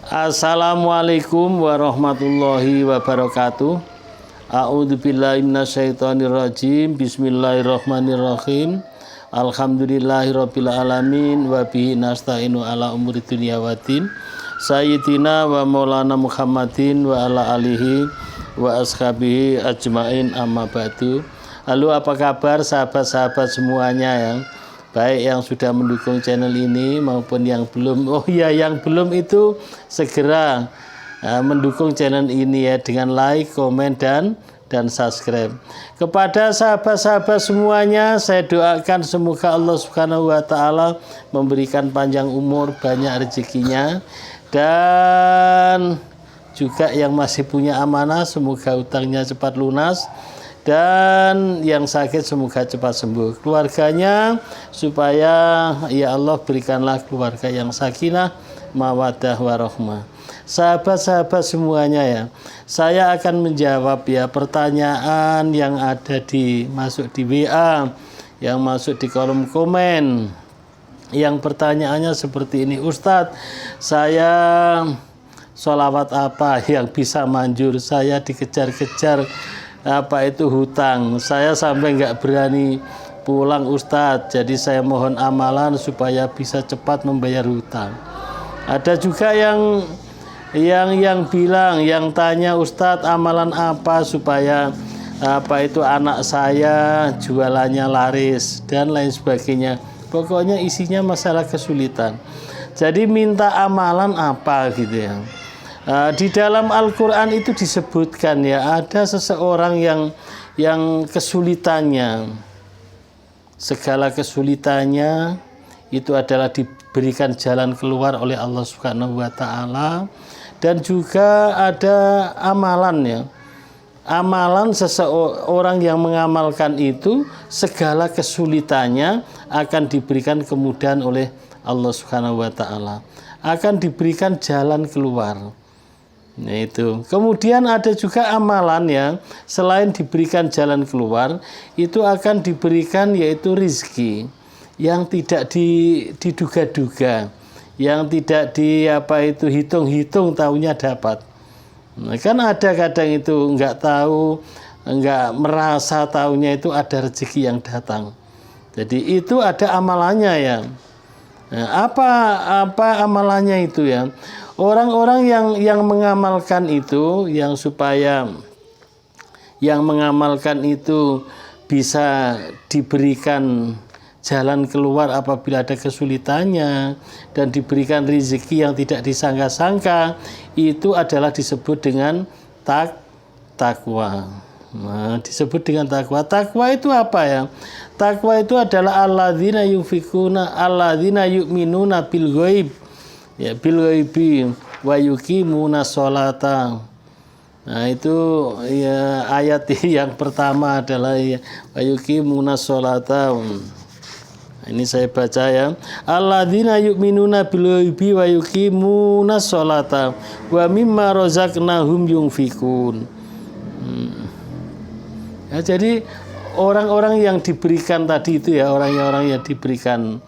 Assalamualaikum warahmatullahi wabarakatuh. A'udzubillahi minasyaitonirrajim. Bismillahirrahmanirrahim. Alhamdulillahirabbil alamin wa bihi nasta'inu ala umuri dunya waddin. Sayyidina wa maulana Muhammadin wa ala alihi wa ashabihi ajmain, amma ba'du. Halo, apa kabar sahabat-sahabat semuanya ya? Baik yang sudah mendukung channel ini maupun yang belum. Oh iya, yang belum itu segera mendukung channel ini ya dengan like, komen, dan subscribe. Kepada sahabat-sahabat semuanya, saya doakan semoga Allah Subhanahu wa taala memberikan panjang umur, banyak rezekinya, dan juga yang masih punya amanah semoga utangnya cepat lunas, dan yang sakit semoga cepat sembuh. Keluarganya supaya ya Allah berikanlah keluarga yang sakinah, mawaddah, warahmah. Sahabat-sahabat semuanya ya, saya akan menjawab ya pertanyaan yang ada masuk di WA, yang masuk di kolom komen. Yang pertanyaannya seperti ini, Ustadz, saya sholawat apa yang bisa manjur? Saya dikejar-kejar apa itu hutang, saya sampai nggak berani pulang Ustadz, jadi saya mohon amalan supaya bisa cepat membayar hutang. Ada juga yang bilang, yang tanya, Ustadz, amalan apa supaya apa itu anak saya jualannya laris dan lain sebagainya. Pokoknya isinya masalah kesulitan. Jadi minta amalan apa gitu ya. Di dalam Al-Quran itu disebutkan ya, ada seseorang yang kesulitannya, segala kesulitannya itu adalah diberikan jalan keluar oleh Allah Subhanahu wa taala. Dan juga ada amalan ya, amalan seseorang yang mengamalkan itu segala kesulitannya akan diberikan kemudahan oleh Allah Subhanahu wa taala, akan diberikan jalan keluar. Nah itu. Kemudian ada juga amalan ya, selain diberikan jalan keluar, itu akan diberikan yaitu rizki yang tidak diduga-duga, yang tidak hitung-hitung taunya dapat. Nah, kan ada kadang itu nggak tahu, nggak merasa taunya itu ada rezeki yang datang. Jadi itu ada amalannya ya. Nah, apa amalannya itu ya? Orang-orang yang mengamalkan itu, yang supaya yang mengamalkan itu bisa diberikan jalan keluar apabila ada kesulitannya dan diberikan rezeki yang tidak disangka-sangka, itu adalah disebut dengan takwa. Nah, disebut dengan takwa. Takwa itu apa ya? Takwa itu adalah alladzina yu'minuna bil ghaib. Ya, bil ghaibi wa yuqimuna sholata. Nah, itu ya ayat yang pertama adalah ya, wa yuqimuna sholata. Ini saya baca ya. Alladzina yu'minuna bil ghaibi wa yuqimuna sholata wa mimma razaqnahum yunfikun. Ya, jadi orang-orang yang diberikan tadi itu ya, orang-orang yang diberikan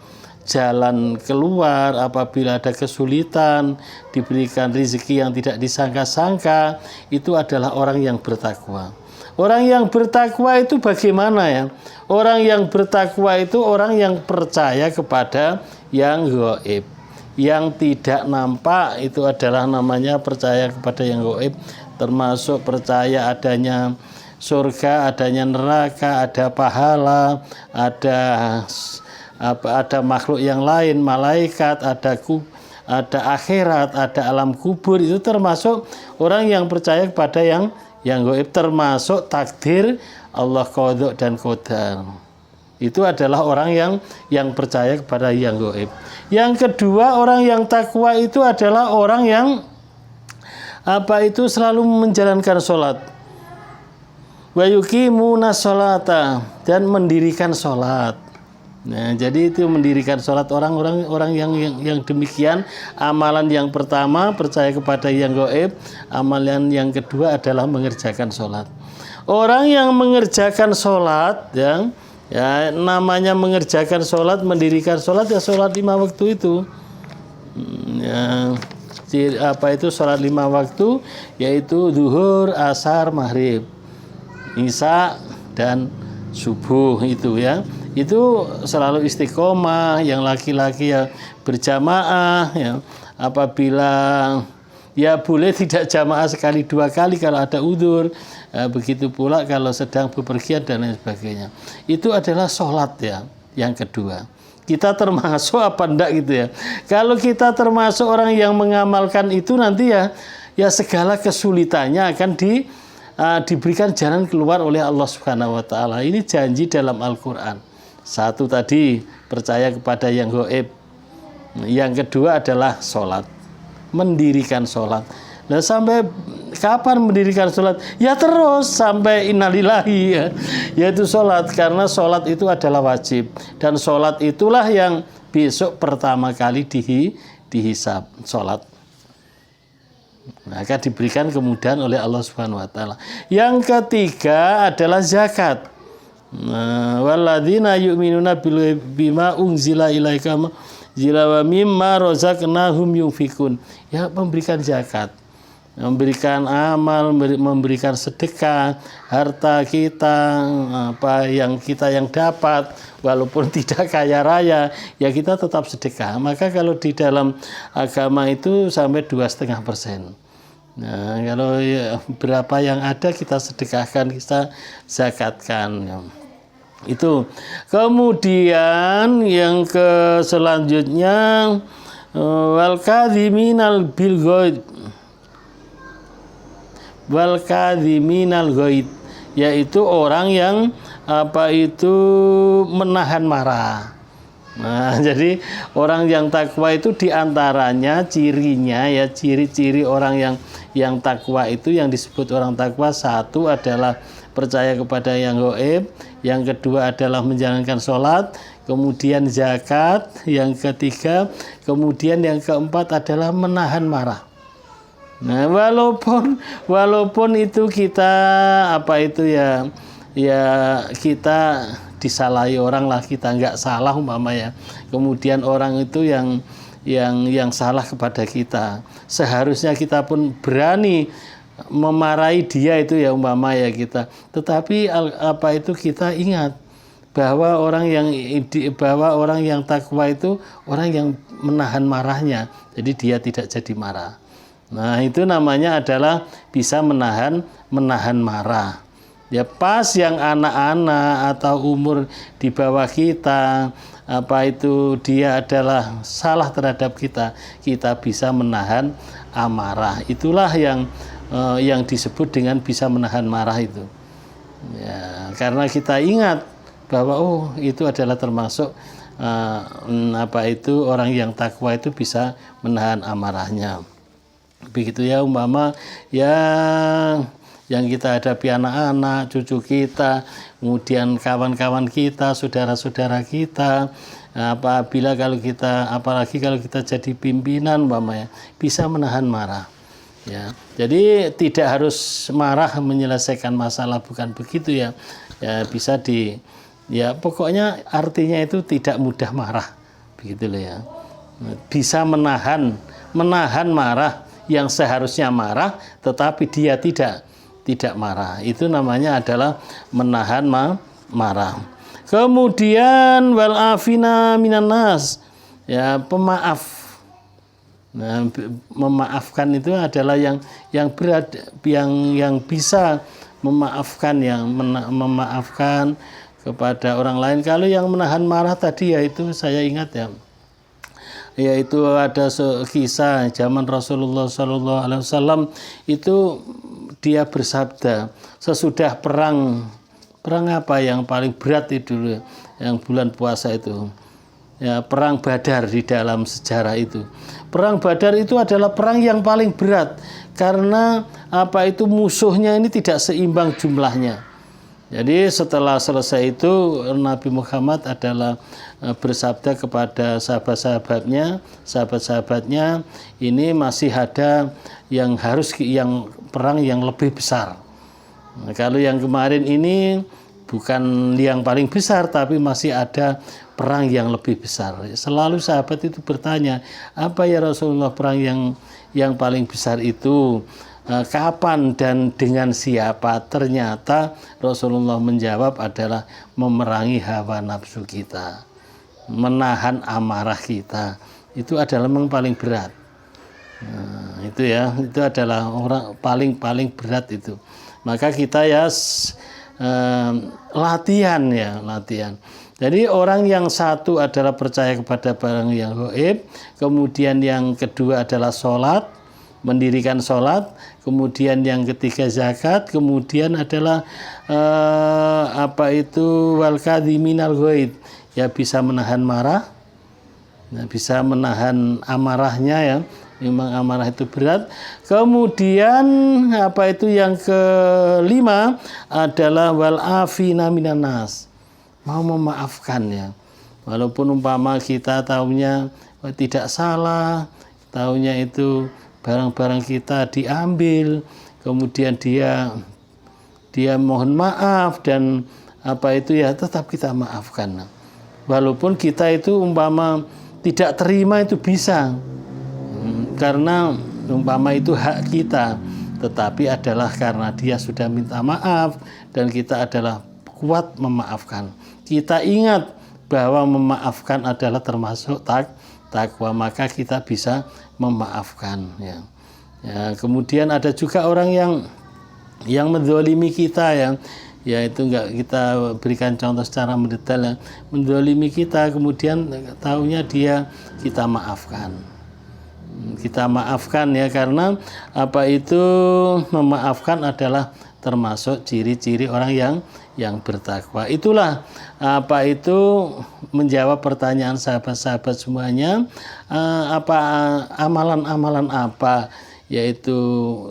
jalan keluar apabila ada kesulitan, diberikan rezeki yang tidak disangka-sangka, itu adalah orang yang bertakwa. Orang yang bertakwa itu bagaimana ya? Orang yang bertakwa itu orang yang percaya kepada yang gaib, yang tidak nampak, itu adalah namanya percaya kepada yang gaib, termasuk percaya adanya surga, adanya neraka, ada pahala, ada makhluk yang lain, malaikat, ada akhirat, ada alam kubur. Itu termasuk orang yang percaya kepada yang gaib, termasuk takdir Allah qadha dan qadar. Itu adalah orang yang percaya kepada yang gaib. Yang kedua, orang yang takwa itu adalah orang yang selalu menjalankan sholat. Wa yuqimuna sholata, dan mendirikan sholat. Nah, jadi itu mendirikan sholat. Orang yang demikian, amalan yang pertama percaya kepada yang gaib, amalan yang kedua adalah mengerjakan sholat. Orang yang mengerjakan sholat ya namanya mengerjakan sholat, mendirikan sholat ya sholat 5 waktu itu ya. sholat 5 waktu, yaitu zuhur, asar, maghrib, isya dan subuh itu ya. Itu selalu istiqomah, yang laki-laki ya berjamaah ya. Apabila ya boleh tidak jamaah sekali 2 kali kalau ada udzur, begitu pula kalau sedang bepergian dan lain sebagainya. Itu adalah sholat ya, yang kedua. Kita termasuk apa enggak gitu ya. Kalau kita termasuk orang yang mengamalkan itu, nanti ya segala kesulitannya akan diberikan jalan keluar oleh Allah Subhanahu wa taala. Ini janji dalam Al-Qur'an. Satu tadi percaya kepada yang gaib. Yang kedua adalah sholat, mendirikan sholat. Nah, sampai kapan mendirikan sholat? Ya terus sampai innalillahi ya. Yaitu sholat, karena sholat itu adalah wajib. Dan sholat itulah yang besok pertama kali dihisab, sholat. Maka diberikan kemudahan oleh Allah Subhanahu wa taala. Yang ketiga adalah zakat. Walladzina yu'minuna bima unzila ilaika wa mimma razaqnahum yunfikun. Ya, memberikan zakat, memberikan amal, memberikan sedekah, harta kita, apa yang kita yang dapat, walaupun tidak kaya raya, ya kita tetap sedekah. Maka kalau di dalam agama itu sampai 2,5%. Nah, kalau ya, berapa yang ada kita sedekahkan, kita zakatkan. Ya. Itu. Kemudian yang selanjutnya wal kadhiminal bil ghaid. Wal kadhiminal ghaid, yaitu orang yang menahan marah. Nah, jadi orang yang takwa itu diantaranya cirinya ya, ciri-ciri orang yang takwa itu, yang disebut orang takwa, satu adalah percaya kepada yang gaib, yang kedua adalah menjalankan sholat, kemudian zakat, yang ketiga, kemudian yang keempat adalah menahan marah. Nah, walaupun itu kita kita disalahi orang lah, kita nggak salah umpama ya. Kemudian orang itu yang salah kepada kita, seharusnya kita pun berani memarahi dia itu ya umpama ya kita. Tetapi kita ingat bahwa orang yang takwa itu orang yang menahan marahnya, jadi dia tidak jadi marah. Nah, itu namanya adalah bisa menahan marah. Ya, pas yang anak-anak atau umur di bawah kita, dia adalah salah terhadap kita bisa menahan amarah. Itulah yang disebut dengan bisa menahan marah itu. Ya, karena kita ingat bahwa itu adalah termasuk orang yang takwa itu bisa menahan amarahnya. Begitu ya umpama yang kita hadapi anak-anak, cucu kita, kemudian kawan-kawan kita, saudara-saudara kita, apalagi kalau kita jadi pimpinan umpamanya, bisa menahan marah. Ya, jadi tidak harus marah menyelesaikan masalah, bukan begitu ya. Ya bisa pokoknya artinya itu tidak mudah marah, begitu loh ya. Bisa menahan marah yang seharusnya marah, tetapi dia tidak marah. Itu namanya adalah menahan marah. Kemudian wal afina minan nas, ya, pemaaf. Nah, memaafkan itu adalah yang berat, yang bisa memaafkan, memaafkan kepada orang lain. Kalau yang menahan marah tadi, yaitu saya ingat ya, yaitu ada kisah zaman Rasulullah SAW itu, dia bersabda sesudah perang apa yang paling berat itu dulu, yang bulan puasa itu ya, perang Badar. Di dalam sejarah itu perang Badar itu adalah perang yang paling berat, karena musuhnya ini tidak seimbang jumlahnya. Jadi setelah selesai itu Nabi Muhammad adalah bersabda kepada sahabat-sahabatnya, ini masih ada yang perang yang lebih besar. Nah, kalau yang kemarin ini bukan yang paling besar, tapi masih ada perang yang lebih besar. Selalu sahabat itu bertanya, apa ya Rasulullah perang yang paling besar itu kapan dan dengan siapa? Ternyata Rasulullah menjawab adalah memerangi hawa nafsu kita, menahan amarah kita. Itu adalah memang paling berat. Itu ya, itu adalah orang paling berat itu. Maka kita ya latihan. Jadi orang yang satu adalah percaya kepada barang yang gaib, kemudian yang kedua adalah sholat, mendirikan sholat, kemudian yang ketiga zakat, kemudian adalah wal kadhiminal ghaid, ya bisa menahan marah, bisa menahan amarahnya ya. Memang amarah itu berat. Kemudian yang kelima adalah wal afina minan nas, mau memaafkan ya. Walaupun umpama kita tahunya tidak salah, tahunya itu barang-barang kita diambil, kemudian dia mohon maaf dan tetap kita maafkan. Walaupun kita itu umpama tidak terima itu bisa, karena umpama itu hak kita, tetapi adalah karena dia sudah minta maaf dan kita adalah kuat memaafkan. Kita ingat bahwa memaafkan adalah termasuk takwa, maka kita bisa memaafkan ya. Kemudian ada juga orang yang menzalimi kita ya itu enggak kita berikan contoh secara mendetail ya. Menzalimi kita, kemudian tahunya kita maafkan. Kita maafkan ya, karena memaafkan adalah termasuk ciri-ciri orang yang bertakwa. Itulah menjawab pertanyaan sahabat-sahabat semuanya, amalan-amalan apa, yaitu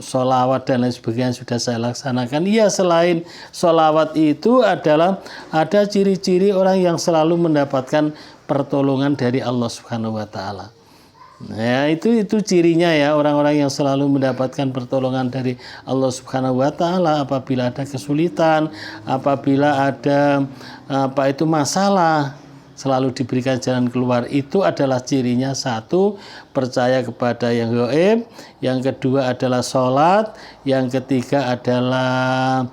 sholawat dan lain sebagainya sudah saya laksanakan. Iya, selain sholawat itu ada ciri-ciri orang yang selalu mendapatkan pertolongan dari Allah Subhanahu wa Ta'ala. Ya, itu cirinya ya, orang-orang yang selalu mendapatkan pertolongan dari Allah Subhanahu wa Ta'ala apabila ada kesulitan, apabila ada masalah, selalu diberikan jalan keluar. Itu adalah cirinya: satu, percaya kepada yang gaib, yang kedua adalah sholat, yang ketiga adalah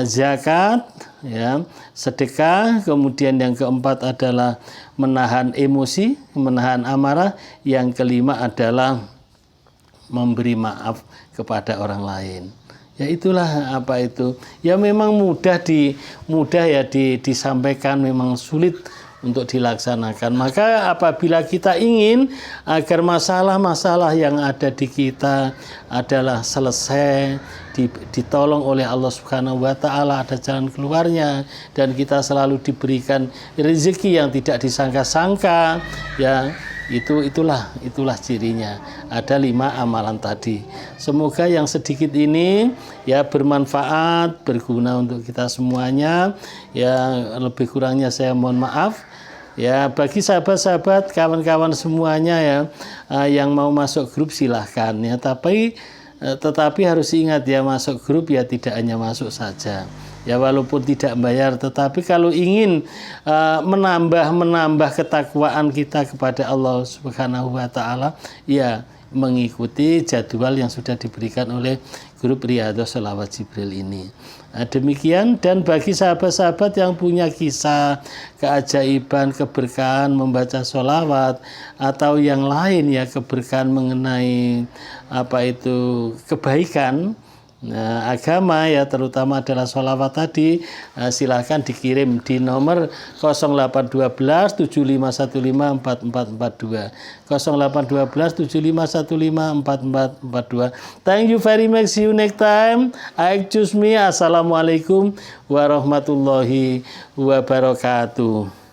zakat ya, sedekah, kemudian yang keempat adalah menahan emosi, menahan amarah, yang kelima adalah memberi maaf kepada orang lain. Ya itulah ya memang mudah disampaikan, memang sulit untuk dilaksanakan. Maka apabila kita ingin agar masalah-masalah yang ada di kita adalah selesai, ditolong oleh Allah Subhanahu wa Ta'ala, ada jalan keluarnya, dan kita selalu diberikan rezeki yang tidak disangka-sangka ya, itulah cirinya. Ada 5 amalan tadi. Semoga yang sedikit ini ya bermanfaat, berguna untuk kita semuanya. Ya, lebih kurangnya saya mohon maaf. Ya, bagi sahabat-sahabat, kawan-kawan semuanya ya, yang mau masuk grup silahkan ya, tetapi harus ingat ya, masuk grup ya tidak hanya masuk saja ya, walaupun tidak bayar, tetapi kalau ingin menambah ketakwaan kita kepada Allah Subhanahu wa Ta'ala ya, mengikuti jadwal yang sudah diberikan oleh grup Riyadhos Sholawat Jibril ini. Demikian, dan bagi sahabat-sahabat yang punya kisah keajaiban, keberkahan membaca sholawat atau yang lain ya, keberkahan mengenai kebaikan agama ya, terutama adalah sholawat tadi, silahkan dikirim di nomor 0812 7515 4442 0812 7515 4442. Thank you very much. See you next time. I choose me. Assalamualaikum warahmatullahi wabarakatuh.